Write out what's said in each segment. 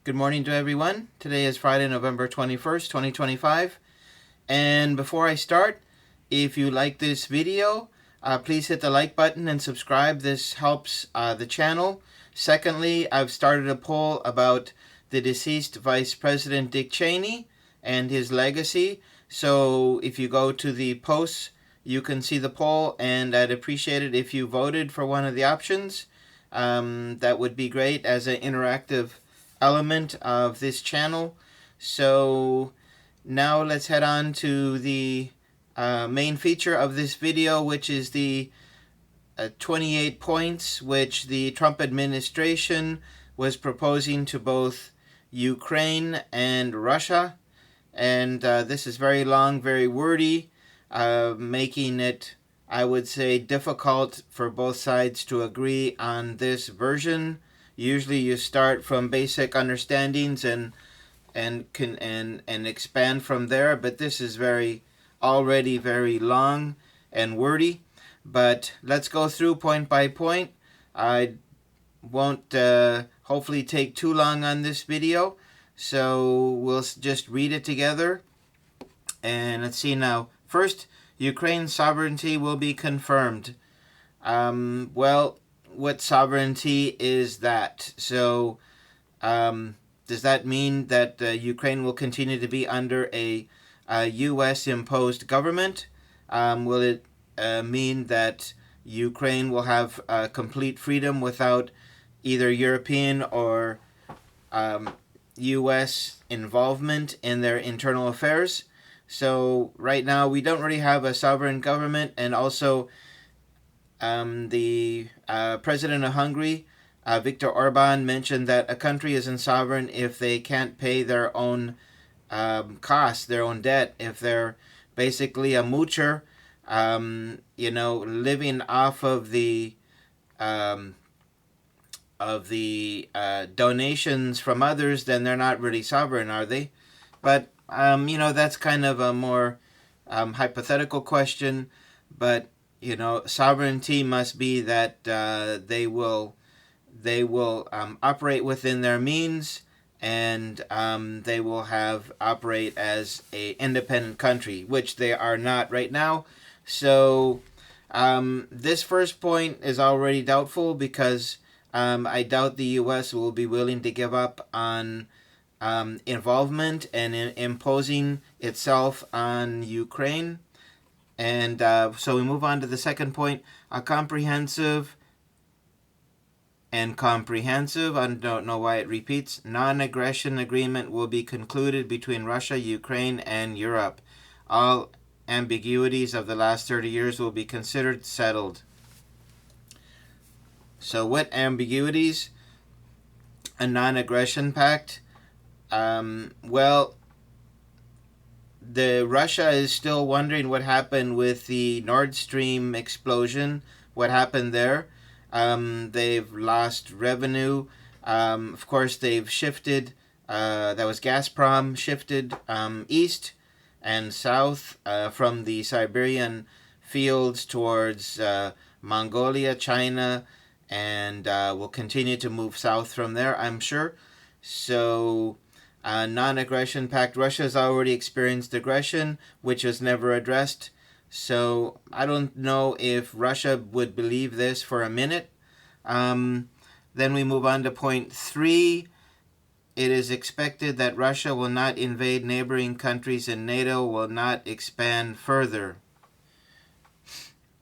Good morning to everyone. Today is Friday, November 21st, 2025. And before I start, if you like this video, please hit the like button and subscribe. This helps the channel. Secondly, I've started a poll about the deceased Vice President Dick Cheney and his legacy. So if you go to the posts, you can see the poll, and I'd appreciate it if you voted for one of the options. That would be great as an interactive element of this channel. So now let's head on to the main feature of this video, which is the 28 points which the Trump administration was proposing to both Ukraine and Russia. And this is very long, very wordy, making it, I would say, difficult for both sides to agree on this version. Usually you start from basic understandings and expand from there, but this is already very long and wordy. But let's go through point by point. I won't hopefully take too long on this video, so we'll just read it together. And let's see now. First, Ukraine's sovereignty will be confirmed. Well, what sovereignty is that? So does that mean that Ukraine will continue to be under a U.S. imposed government? Will it mean that Ukraine will have complete freedom without either European or U.S. involvement in their internal affairs? So right now we don't really have a sovereign government, and also the president of Hungary, Viktor Orban, mentioned that a country isn't sovereign if they can't pay their own costs, their own debt, if they're basically a moocher, living off of the donations from others, then they're not really sovereign, are they? But that's kind of a more hypothetical question. But sovereignty must be that they will operate within their means, and they will operate as a independent country, which they are not right now. So this first point is already doubtful, because I doubt the U.S. will be willing to give up on involvement and imposing itself on Ukraine. And so we move on to the second point. A comprehensive, I don't know why it repeats, non-aggression agreement will be concluded between Russia, Ukraine, and Europe. All ambiguities of the last 30 years will be considered settled. So what ambiguities? A non-aggression pact? Well, Russia is still wondering what happened with the Nord Stream explosion, what happened there. They've lost revenue. Of course, they've shifted, that was Gazprom, shifted east and south from the Siberian fields towards Mongolia, China, and will continue to move south from there, I'm sure. So non-aggression pact. Russia has already experienced aggression, which was never addressed. So I don't know if Russia would believe this for a minute. Then we move on to point 3. It is expected that Russia will not invade neighboring countries, and NATO will not expand further.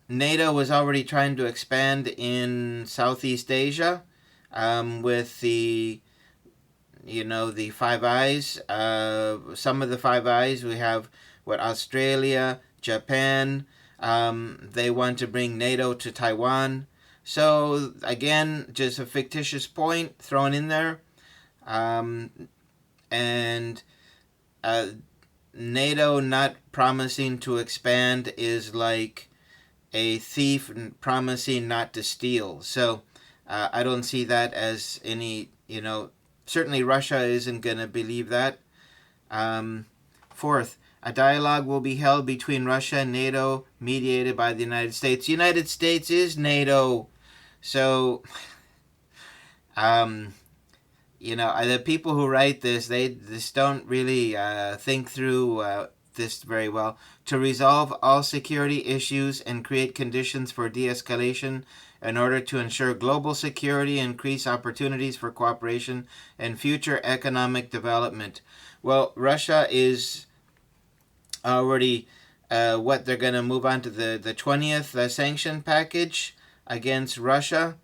NATO was already trying to expand in Southeast Asia with the Five Eyes. Some of the Five Eyes, we have Australia, Japan. They want to bring NATO to Taiwan. So again, just a fictitious point thrown in there. And NATO not promising to expand is like a thief promising not to steal. So I don't see that as any, certainly Russia isn't going to believe that. Fourth, a dialogue will be held between Russia and NATO, mediated by the United States. The United States is NATO. So the people who write this, they just don't really think through this very well. To resolve all security issues and create conditions for de-escalation in order to ensure global security, increase opportunities for cooperation and future economic development. Well, Russia is already they're going to move on to the 20th sanction package against Russia.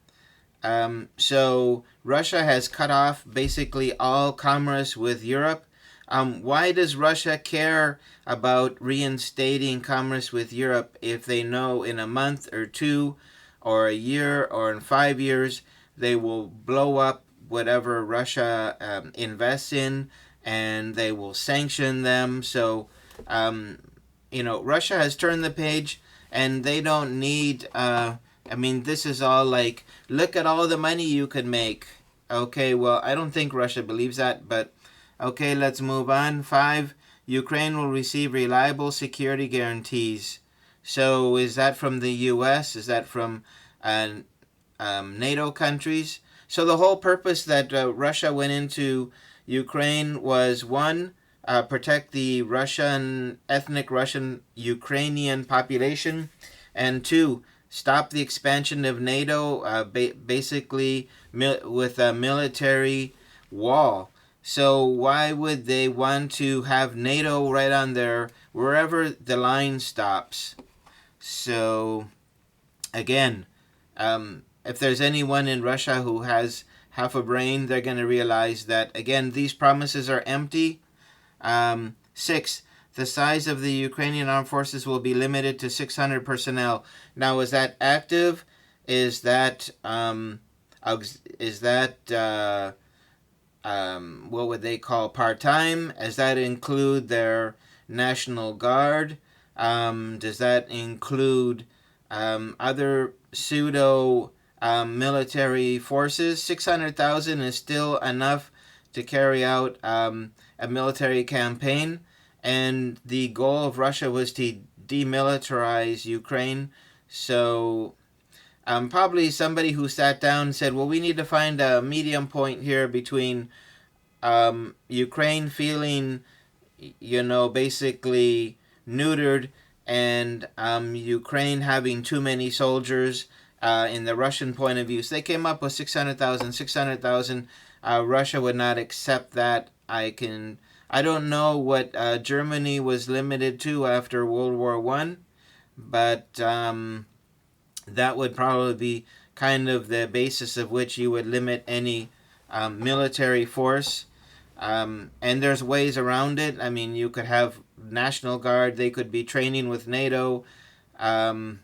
So Russia has cut off basically all commerce with Europe. Why does Russia care about reinstating commerce with Europe if they know in a month or two or a year or in 5 years they will blow up whatever Russia invests in, and they will sanction them? So, Russia has turned the page, and they don't need this is all like, look at all the money you could make. Okay, well, I don't think Russia believes that, but okay, let's move on. 5, Ukraine will receive reliable security guarantees. So is that from the U.S.? Is that from NATO countries? So the whole purpose that Russia went into Ukraine was, 1, protect the ethnic Russian Ukrainian population, and 2, stop the expansion of NATO, basically with a military wall. So why would they want to have NATO right on there, wherever the line stops? So, again, if there's anyone in Russia who has half a brain, they're going to realize that, again, these promises are empty. 6, the size of the Ukrainian armed forces will be limited to 600 personnel. Now, is that active? Is that what would they call part-time? Does that include their National Guard? Does that include other pseudo military forces? 600,000 is still enough to carry out a military campaign. And the goal of Russia was to demilitarize Ukraine. So probably somebody who sat down and said, well, we need to find a medium point here between Ukraine feeling, basically neutered, and Ukraine having too many soldiers in the Russian point of view. So they came up with 600,000. 600,000. Russia would not accept that. I don't know what Germany was limited to after World War I, but that would probably be kind of the basis of which you would limit any military force. And there's ways around it. I mean, you could have National Guard. They could be training with NATO, and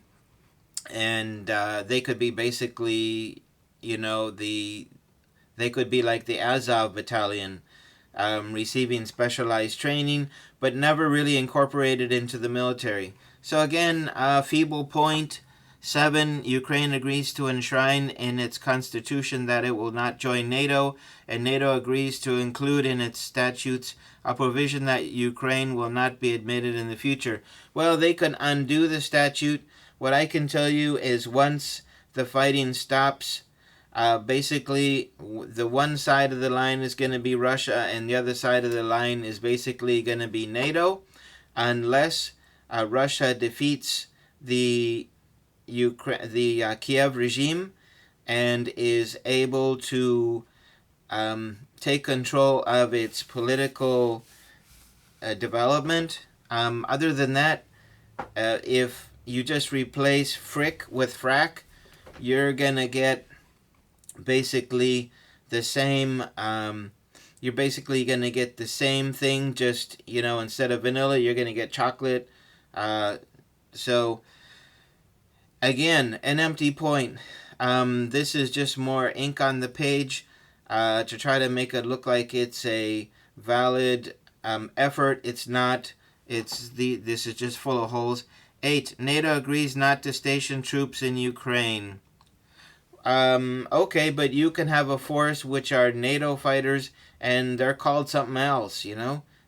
they could be basically, they could be like the Azov Battalion, receiving specialized training, but never really incorporated into the military. So again, feeble point. 7, Ukraine agrees to enshrine in its constitution that it will not join NATO, and NATO agrees to include in its statutes a provision that Ukraine will not be admitted in the future. Well, they can undo the statute. What I can tell you is, once the fighting stops, basically the one side of the line is going to be Russia, and the other side of the line is basically going to be NATO, unless Russia defeats the Kiev regime and is able to take control of its political development. Other than that, if you just replace frick with frack, you're gonna get basically the same. You're basically gonna get the same thing. Just, instead of vanilla, you're gonna get chocolate. So again, an empty point. This is just more ink on the page to try to make it look like it's a valid effort. It's not. This is just full of holes. 8, NATO agrees not to station troops in Ukraine. Okay, but you can have a force which are NATO fighters, and they're called something else,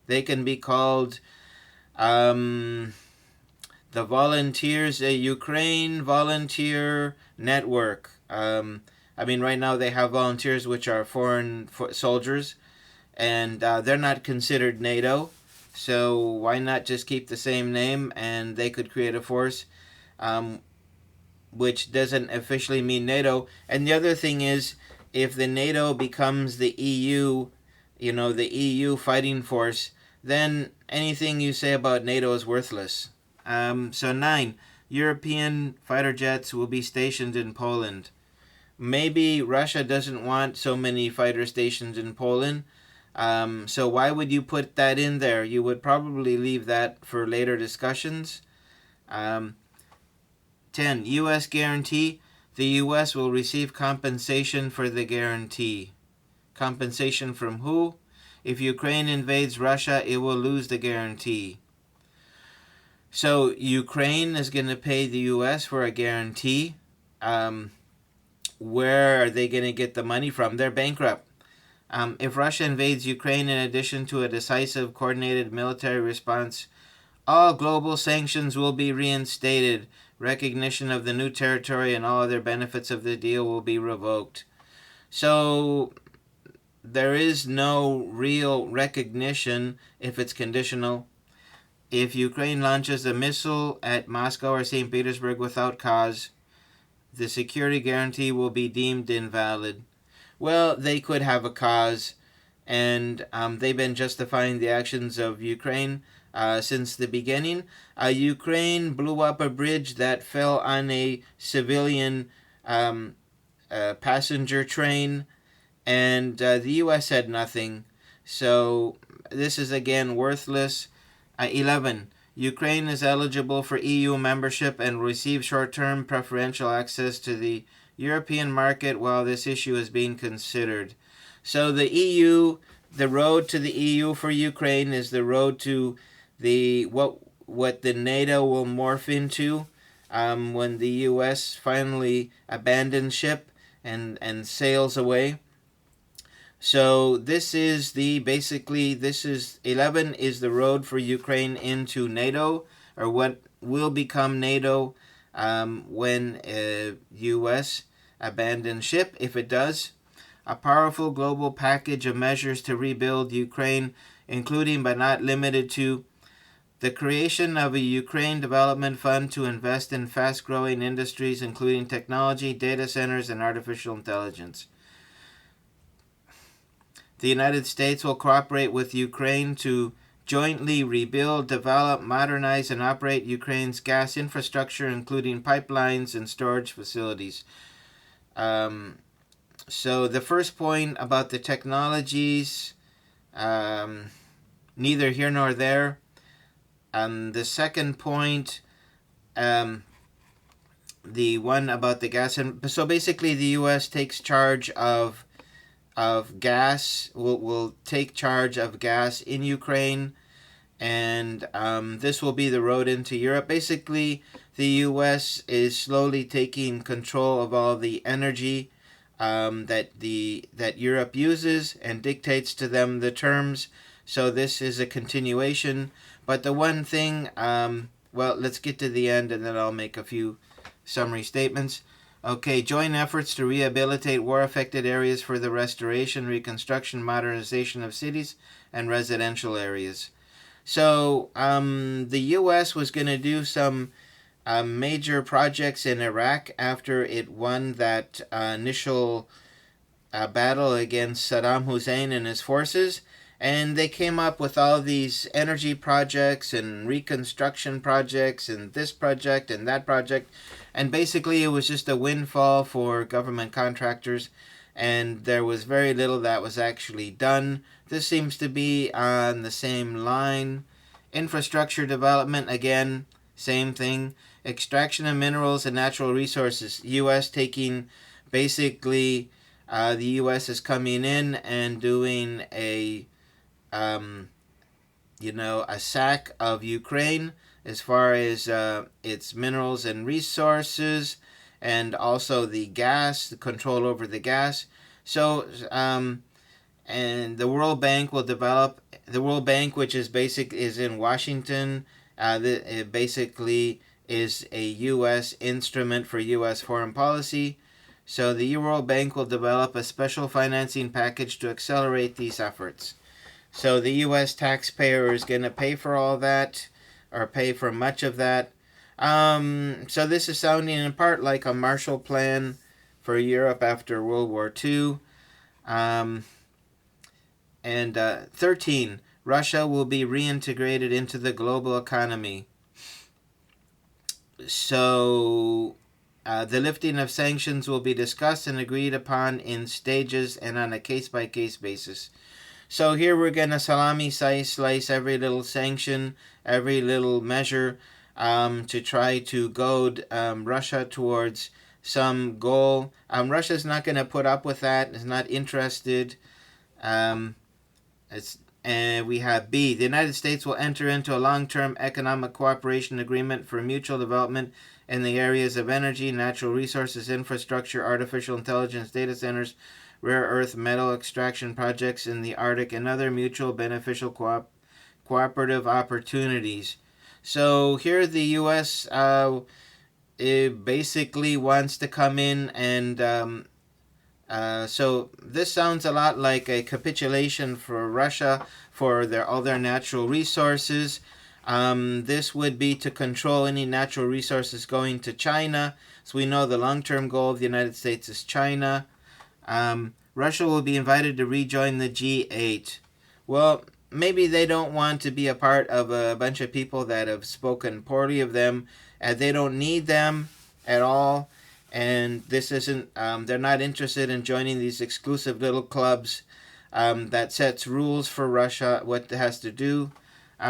They can be called the Volunteers, Ukraine Volunteer Network. I mean, right now they have volunteers, which are foreign soldiers, and they're not considered NATO. So why not just keep the same name, and they could create a force, which doesn't officially mean NATO. And the other thing is, if the NATO becomes the EU, the EU fighting force, then anything you say about NATO is worthless. So 9, European fighter jets will be stationed in Poland. Maybe Russia doesn't want so many fighter stations in Poland. So why would you put that in there? You would probably leave that for later discussions. 10, U.S. guarantee. The U.S. will receive compensation for the guarantee. Compensation from who? If Ukraine invades Russia, it will lose the guarantee. So Ukraine is going to pay the U.S. for a guarantee. Where are they going to get the money from? They're bankrupt. If Russia invades Ukraine, in addition to a decisive, coordinated military response, all global sanctions will be reinstated. Recognition of the new territory and all other benefits of the deal will be revoked. So there is no real recognition if it's conditional. If Ukraine launches a missile at Moscow or St. Petersburg without cause, the security guarantee will be deemed invalid. Well, they could have a cause, and they've been justifying the actions of Ukraine since the beginning. Ukraine blew up a bridge that fell on a civilian passenger train, and the U.S. had nothing. So this is again worthless. 11. Ukraine is eligible for EU membership and will receive short-term preferential access to the European market while this issue is being considered. So the EU, the road to the EU for Ukraine is the road to the what the NATO will morph into when the U.S. finally abandons ship and sails away. So this is 11 is the road for Ukraine into NATO, or what will become NATO when U.S. abandons ship, if it does. A powerful global package of measures to rebuild Ukraine, including but not limited to the creation of a Ukraine Development Fund to invest in fast-growing industries, including technology, data centers, and artificial intelligence. The United States will cooperate with Ukraine to jointly rebuild, develop, modernize, and operate Ukraine's gas infrastructure, including pipelines and storage facilities. So the first point about the technologies, neither here nor there. The second point, the one about the gas. So basically the U.S. takes charge of gas, will take charge of gas in Ukraine, and this will be the road into Europe. Basically, the U.S. is slowly taking control of all the energy that Europe uses and dictates to them the terms. So this is a continuation. But the one thing, well, let's get to the end and then I'll make a few summary statements. Okay, joint efforts to rehabilitate war-affected areas for the restoration, reconstruction, modernization of cities and residential areas. So the U.S. was going to do some major projects in Iraq after it won that initial battle against Saddam Hussein and his forces. And they came up with all these energy projects and reconstruction projects and this project and that project. And basically it was just a windfall for government contractors. And there was very little that was actually done. This seems to be on the same line. Infrastructure development, again, same thing. Extraction of minerals and natural resources. U.S. taking, basically, the U.S. is coming in and doing a sack of Ukraine as far as its minerals and resources, and also the gas, the control over the gas. So, and the World Bank will develop, the World Bank, which is in Washington, it basically is a U.S. instrument for U.S. foreign policy. So the World Bank will develop a special financing package to accelerate these efforts. So the U.S. taxpayer is going to pay for all that, or pay for much of that. So this is sounding in part like a Marshall Plan for Europe after World War II. And 13, Russia will be reintegrated into the global economy. So the lifting of sanctions will be discussed and agreed upon in stages and on a case-by-case basis. So here we're going to salami slice every little sanction, every little measure to try to goad Russia towards some goal. Russia's not going to put up with that. It's not interested. And we have B. The United States will enter into a long-term economic cooperation agreement for mutual development in the areas of energy, natural resources, infrastructure, artificial intelligence, data centers, rare earth metal extraction projects in the Arctic, and other mutual beneficial cooperative opportunities. So here the U.S. It basically wants to come in and so this sounds a lot like a capitulation for Russia for all their natural resources. This would be to control any natural resources going to China. So we know the long-term goal of the United States is China. Russia will be invited to rejoin the G8. Well, maybe they don't want to be a part of a bunch of people that have spoken poorly of them, and they don't need them at all. And this isn't, they're not interested in joining these exclusive little clubs that sets rules for Russia, what it has to do.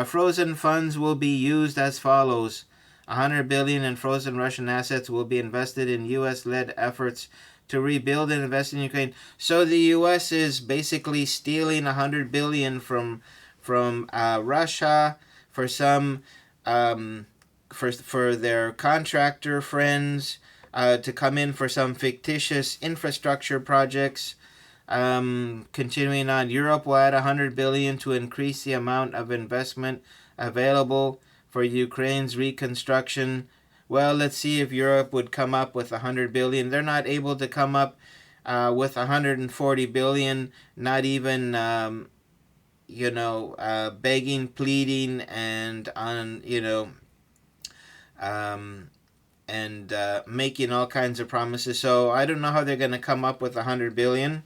Frozen funds will be used as follows. $100 billion in frozen Russian assets will be invested in U.S.-led efforts to rebuild and invest in Ukraine. So the U.S. is basically stealing $100 billion from Russia for some for their contractor friends to come in for some fictitious infrastructure projects. Continuing on, Europe will add $100 billion to increase the amount of investment available for Ukraine's reconstruction. Well, let's see if Europe would come up with $100 billion. They're not able to come up with $140 billion, not even, begging, pleading, and making all kinds of promises. So I don't know how they're going to come up with $100 billion.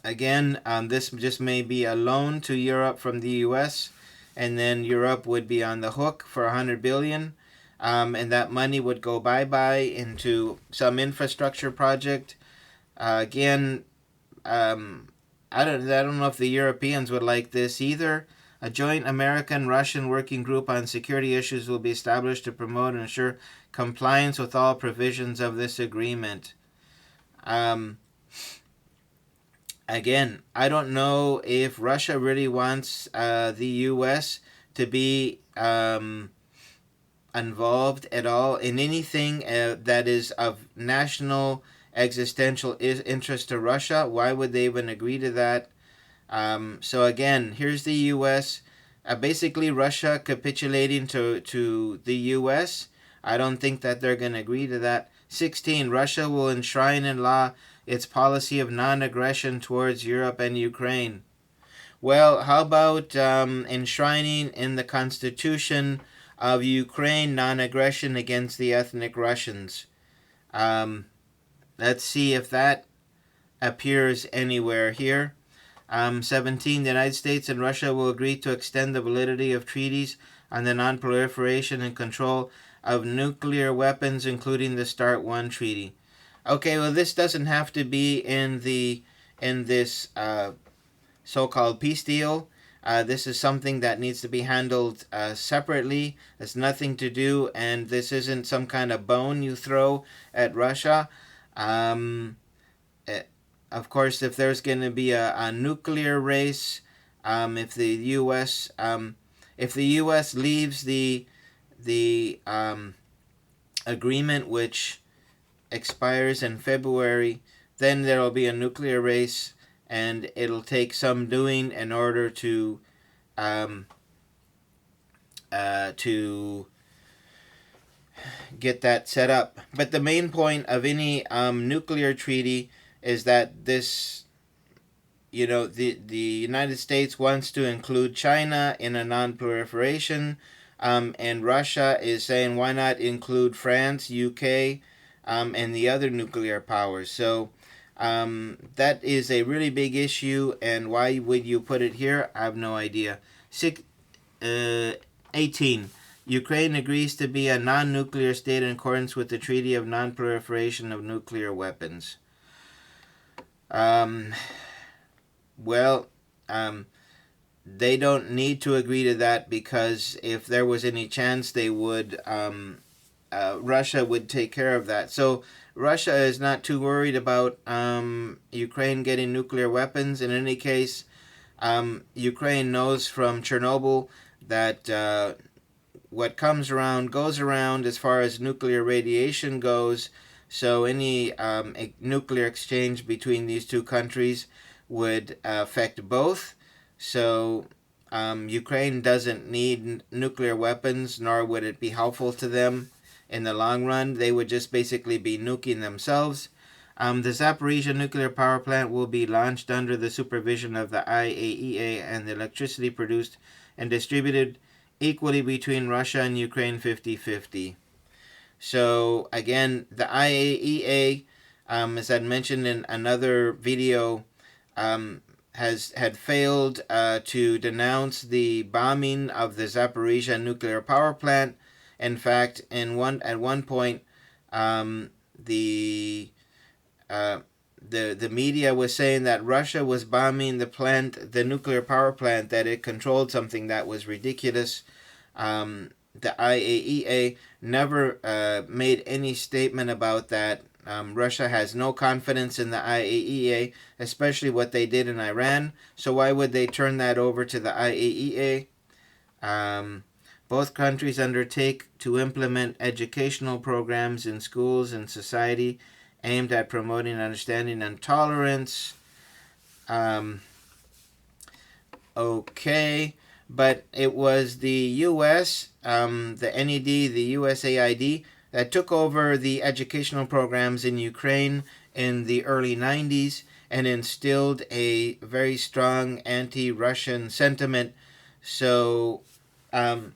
Again, this just may be a loan to Europe from the U.S., and then Europe would be on the hook for $100 billion. And that money would go bye-bye into some infrastructure project. I don't know if the Europeans would like this either. A joint American-Russian working group on security issues will be established to promote and ensure compliance with all provisions of this agreement. Again, I don't know if Russia really wants the U.S. to be involved at all in anything that is of national existential interest to Russia. Why would they even agree to that? So again, here's the U.S. Basically Russia capitulating to the U.S. I don't think that they're going to agree to that. 16, Russia will enshrine in law its policy of non-aggression towards Europe and Ukraine. Well, how about enshrining in the Constitution of Ukraine non-aggression against the ethnic Russians? Let's see if that appears anywhere here. 17, the United States and Russia will agree to extend the validity of treaties on the non-proliferation and control of nuclear weapons, including the START 1 treaty. Okay, well, this doesn't have to be in this so-called peace deal. This is something that needs to be handled separately. It's nothing to do, and this isn't some kind of bone you throw at Russia. Of course, if there's going to be a nuclear race, if the U.S. leaves the agreement, which expires in February, then there will be a nuclear race, and it'll take some doing in order to get that set up. But the main point of any nuclear treaty is that this, the United States wants to include China in a non-proliferation, and Russia is saying why not include France, UK, and the other nuclear powers. So that is a really big issue, and why would you put it here? I have no idea. 18. Ukraine agrees to be a non-nuclear state in accordance with the Treaty of Non-Proliferation of Nuclear Weapons. Well, they don't need to agree to that, because if there was any chance, they would, Russia would take care of that. So Russia is not too worried about Ukraine getting nuclear weapons. In any case, Ukraine knows from Chernobyl that what comes around goes around as far as nuclear radiation goes. So any nuclear exchange between these two countries would affect both. So Ukraine doesn't need nuclear weapons, nor would it be helpful to them in the long run. They would just basically be nuking themselves. The Zaporizhia nuclear power plant will be launched under the supervision of the IAEA, and the electricity produced and distributed equally between Russia and Ukraine 50-50. So again, the IAEA, as I mentioned in another video, had failed to denounce the bombing of the Zaporizhia nuclear power plant. In fact, at one point, the media was saying that Russia was bombing the nuclear power plant, that it controlled something that was ridiculous. The IAEA never made any statement about that. Russia has no confidence in the IAEA, especially what they did in Iran. So why would they turn that over to the IAEA? Both countries undertake to implement educational programs in schools and society aimed at promoting understanding and tolerance. Okay, but it was the U.S., the NED, the USAID, that took over the educational programs in Ukraine in the early 90s and instilled a very strong anti-Russian sentiment. So I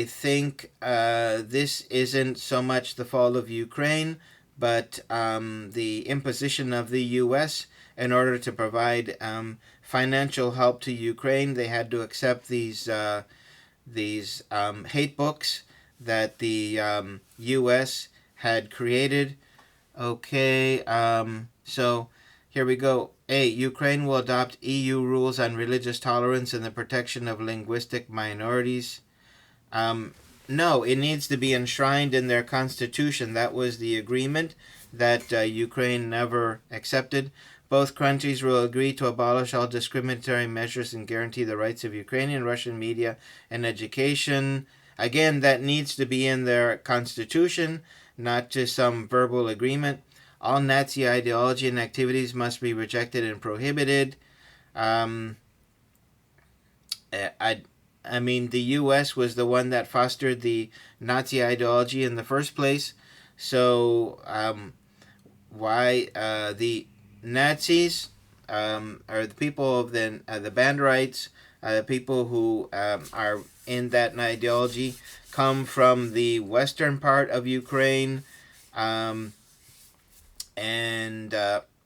think this isn't so much the fault of Ukraine, but the imposition of the U.S. in order to provide financial help to Ukraine. They had to accept these hate books that the U.S. had created. Okay, so here we go. A. Ukraine will adopt EU rules on religious tolerance and the protection of linguistic minorities. No, it needs to be enshrined in their constitution. That was the agreement that Ukraine never accepted. Both countries will agree to abolish all discriminatory measures and guarantee the rights of Ukrainian Russian media and education. Again, that needs to be in their constitution, not just some verbal agreement. All Nazi ideology and activities must be rejected and prohibited. I mean, the U.S. was the one that fostered the Nazi ideology in the first place. So why the Nazis are the people of the Banderites, the people who are in that ideology, come from the western part of Ukraine, and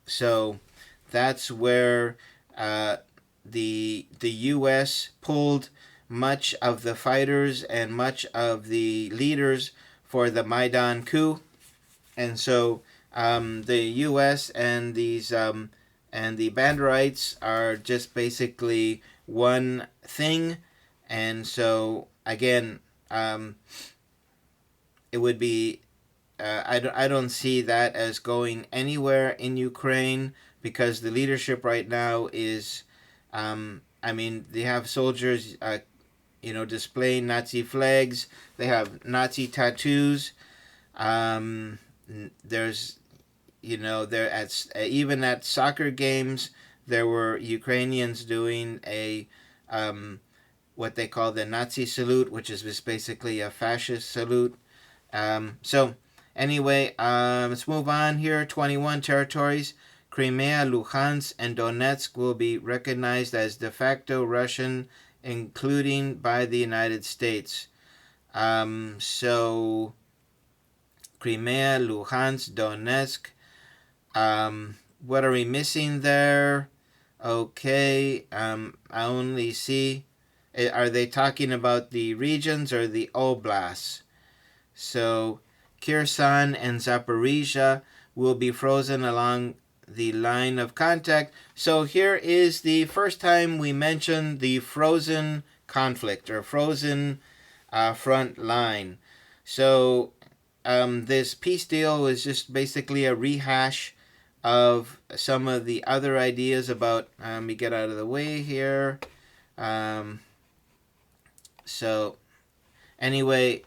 so that's where the U.S. pulled much of the fighters and much of the leaders for the Maidan coup, and so the U.S. and these and the Banderites are just basically one thing, and so again, it would be I don't see that as going anywhere in Ukraine, because the leadership right now is I mean, they have soldiers displaying Nazi flags. They have Nazi tattoos. There's there even at soccer games there were Ukrainians doing a what they call the Nazi salute, which is just basically a fascist salute. So anyway, let's move on here. 21 territories. Crimea, Luhansk, and Donetsk will be recognized as de facto Russian, including by the United States. So Crimea, Luhansk, Donetsk. What are we missing there? Okay, I only see. Are they talking about the regions or the oblasts? So Kherson and Zaporizhia will be frozen along the line of contact. So here is the first time we mention the frozen conflict or frozen front line. So this peace deal is just basically a rehash of some of the other ideas about, let me get out of the way here. So anyway,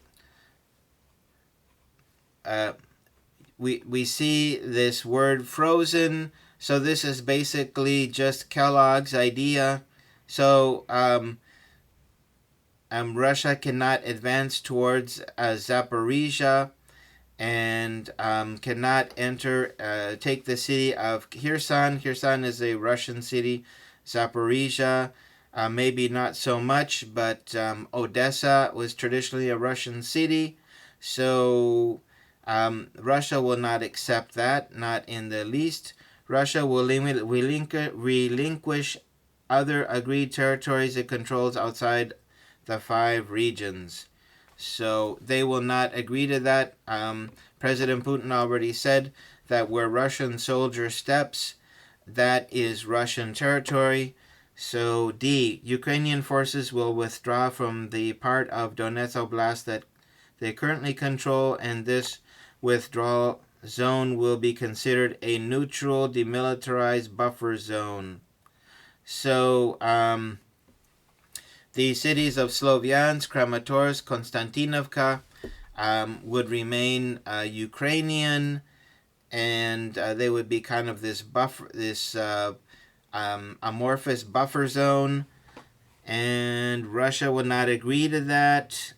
we see this word frozen. So this is basically just Kellogg's idea. So Russia cannot advance towards Zaporizhia and cannot take the city of Kherson. Kherson is a Russian city. Zaporizhia, maybe not so much, but Odessa was traditionally a Russian city. So Russia will not accept that, not in the least. Russia will relinquish other agreed territories it controls outside the 5 regions. So they will not agree to that. President Putin already said that where Russian soldier steps, that is Russian territory. So D, Ukrainian forces will withdraw from the part of Donetsk Oblast that they currently control, and this withdrawal zone will be considered a neutral demilitarized buffer zone. So the cities of Sloviansk, Kramatorsk, Konstantinovka would remain Ukrainian, and they would be kind of this buffer, this amorphous buffer zone. And Russia would not agree to that.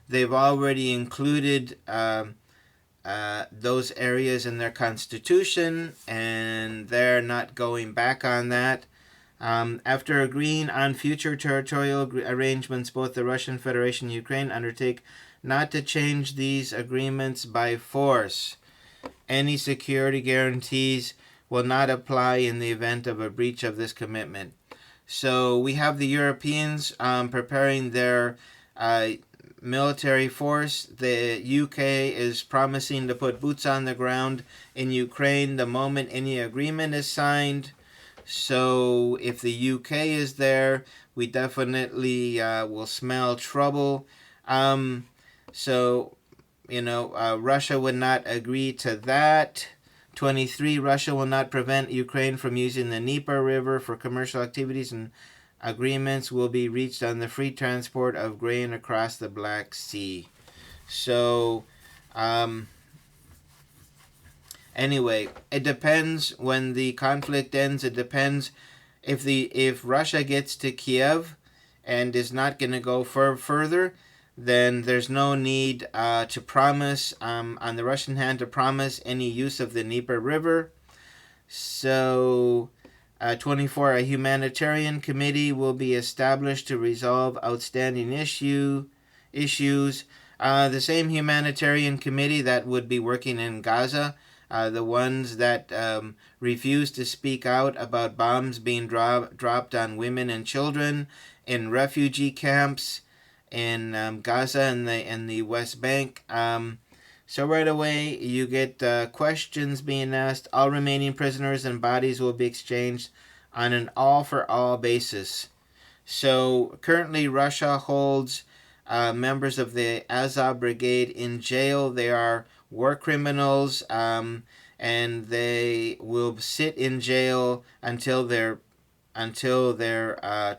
They've already included those areas in their constitution, and they're not going back on that. After agreeing on future territorial arrangements, both the Russian Federation and Ukraine undertake not to change these agreements by force. Any security guarantees will not apply in the event of a breach of this commitment. So we have the Europeans preparing their military force. The UK is promising to put boots on the ground in Ukraine the moment any agreement is signed. So if the UK is there, we definitely will smell trouble. So, Russia would not agree to that. 23, Russia will not prevent Ukraine from using the Dnieper River for commercial activities, and agreements will be reached on the free transport of grain across the Black Sea. So, anyway, it depends when the conflict ends. It depends if Russia gets to Kiev and is not going to go further, then there's no need to promise, on the Russian hand, to promise any use of the Dnieper River. So, 24, a humanitarian committee will be established to resolve outstanding issues. The same humanitarian committee that would be working in Gaza, the ones that refuse to speak out about bombs being dropped on women and children in refugee camps in Gaza and the West Bank. So right away you get questions being asked. All remaining prisoners and bodies will be exchanged on an all-for-all basis. So currently Russia holds members of the Azov Brigade in jail. They are war criminals, and they will sit in jail until their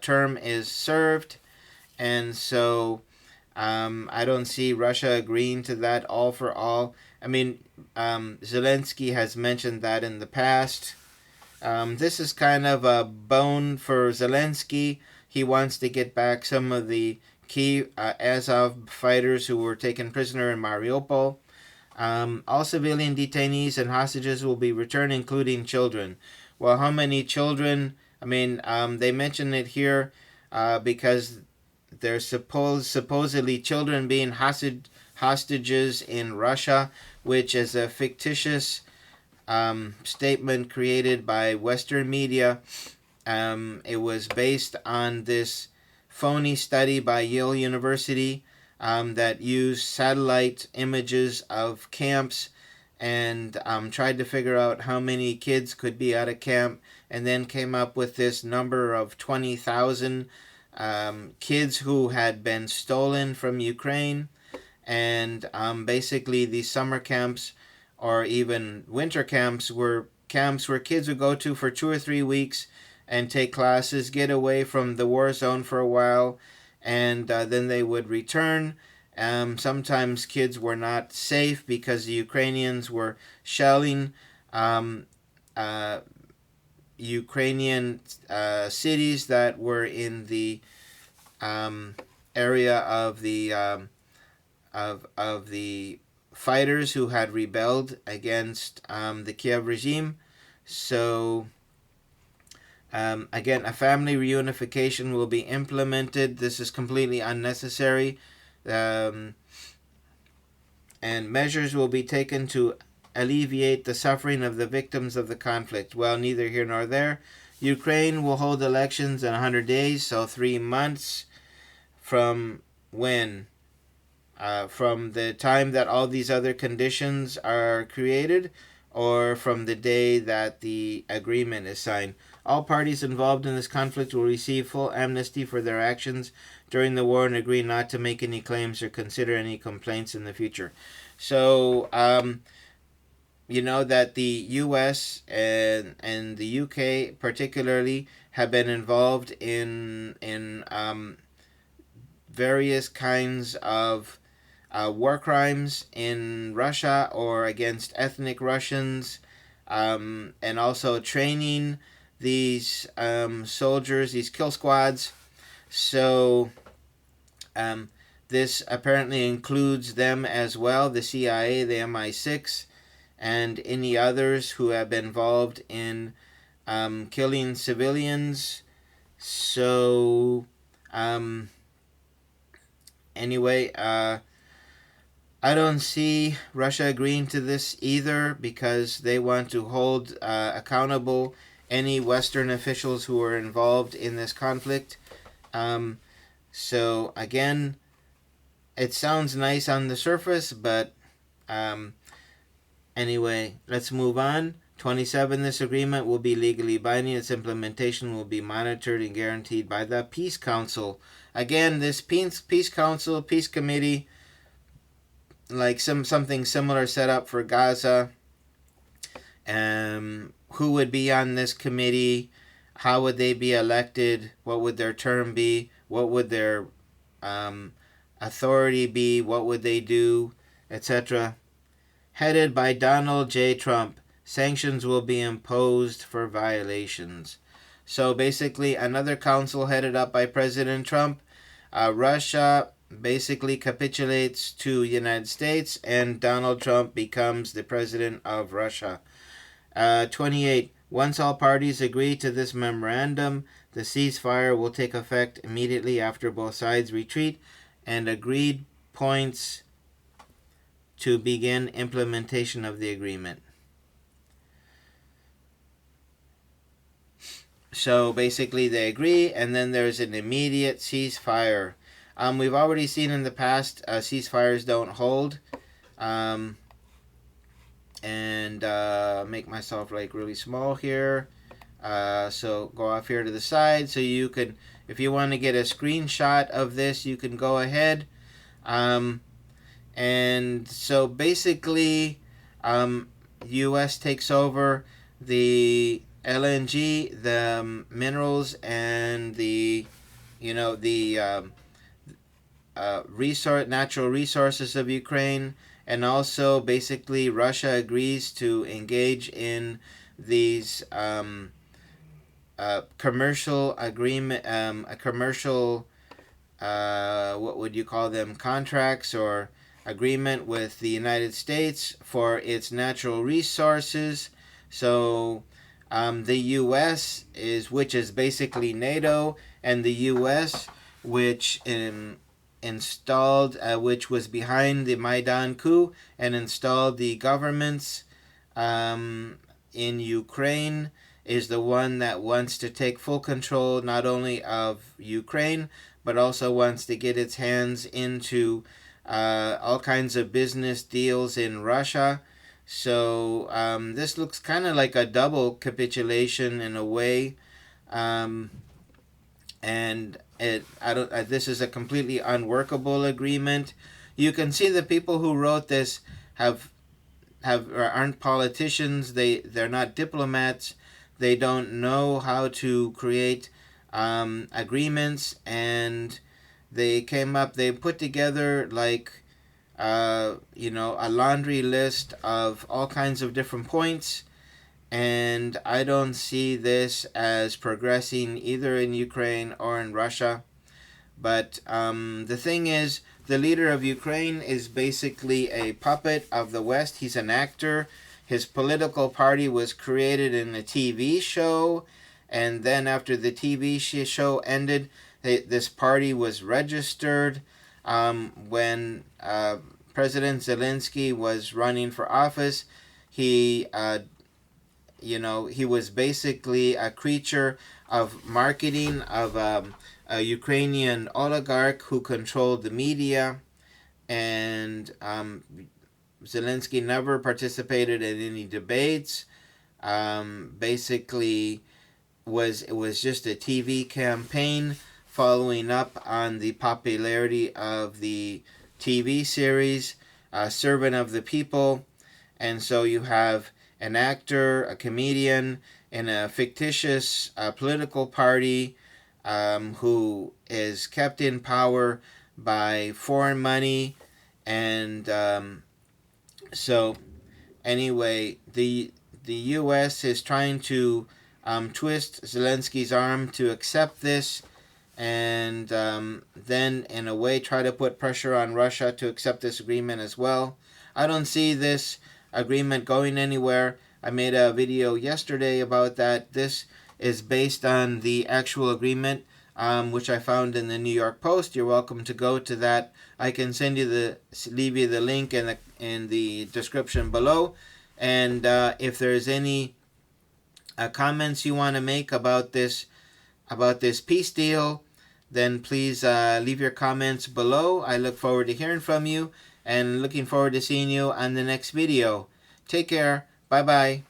term is served. And so I don't see Russia agreeing to that all for all. I mean, Zelensky has mentioned that in the past. This is kind of a bone for Zelensky. he wants to get back some of the key Azov fighters who were taken prisoner in Mariupol. All civilian detainees and hostages will be returned, including children. Well, how many children? I mean, they mention it here because there's supposedly children being hostages in Russia, which is a fictitious statement created by Western media. It was based on this phony study by Yale University that used satellite images of camps and tried to figure out how many kids could be at a camp, and then came up with this number of 20,000 kids who had been stolen from Ukraine. And basically these summer camps or even winter camps were camps where kids would go to for 2 or 3 weeks and take classes, get away from the war zone for a while, and then they would return. Sometimes kids were not safe because the Ukrainians were shelling Ukrainian cities that were in the area of the fighters who had rebelled against the Kiev regime. So again, a family reunification will be implemented. This is completely unnecessary. And measures will be taken to alleviate the suffering of the victims of the conflict. Well, neither here nor there. Ukraine will hold elections in 100 days, so 3 months from when? From the time that all these other conditions are created, or from the day that the agreement is signed. All parties involved in this conflict will receive full amnesty for their actions during the war and agree not to make any claims or consider any complaints in the future. So, you know that the U.S. and the U.K. particularly have been involved in various kinds of war crimes in Russia or against ethnic Russians, and also training these soldiers, these kill squads. So this apparently includes them as well, the CIA, the MI6, and any others who have been involved in killing civilians. So anyway, I don't see Russia agreeing to this either, because they want to hold accountable any Western officials who are involved in this conflict. So again, it sounds nice on the surface, but anyway, let's move on. 27. This agreement will be legally binding. Its implementation will be monitored and guaranteed by the Peace Council. Again, this Peace Council, Peace Committee, like something similar set up for Gaza. Who would be on this committee? How would they be elected? What would their term be? What would their authority be? What would they do? Etc. Headed by Donald J. Trump. Sanctions will be imposed for violations. So basically, another council headed up by President Trump. Russia basically capitulates to the United States, and Donald Trump becomes the president of Russia. 28. Once all parties agree to this memorandum, the ceasefire will take effect immediately after both sides retreat, and agreed points to begin implementation of the agreement. So basically they agree, and then there's an immediate ceasefire. We've already seen in the past ceasefires don't hold. And make myself like really small here. So go off here to the side, so you can, if you want to get a screenshot of this, you can go ahead. And so basically, U.S. takes over the LNG, the minerals, and the natural resources of Ukraine. And also, basically, Russia agrees to engage in these commercial agreement, a commercial, what would you call them, contracts or agreement with the United States for its natural resources. So the U.S. which is basically NATO, and the U.S. which which was behind the Maidan coup and installed the governments in Ukraine, is the one that wants to take full control not only of Ukraine, but also wants to get its hands into all kinds of business deals in Russia. So this looks kind of like a double capitulation in a way, and this is a completely unworkable agreement. You can see the people who wrote this aren't politicians. They're not diplomats. They don't know how to create agreements, and they put together like a laundry list of all kinds of different points, and I don't see this as progressing either in Ukraine or in Russia. But the thing is, the leader of Ukraine is basically a puppet of the West. He's an actor. His political party was created in a TV show, and then after the TV show ended, this party was registered. When President Zelensky was running for office, he was basically a creature of marketing of a Ukrainian oligarch who controlled the media, and Zelensky never participated in any debates. Basically, it was just a TV campaign following up on the popularity of the TV series Servant of the People. And so you have an actor, a comedian, in a fictitious political party who is kept in power by foreign money. And so anyway, the U.S. is trying to twist Zelensky's arm to accept this, and then in a way try to put pressure on Russia to accept this agreement as well. I don't see this agreement going anywhere. I made a video yesterday about that. This is based on the actual agreement, which I found in the New York Post. You're welcome to go to that. I can leave you the link in the description below. And if there's any comments you want to make about this peace deal, then please leave your comments below. I look forward to hearing from you, and looking forward to seeing you on the next video. Take care. Bye-bye.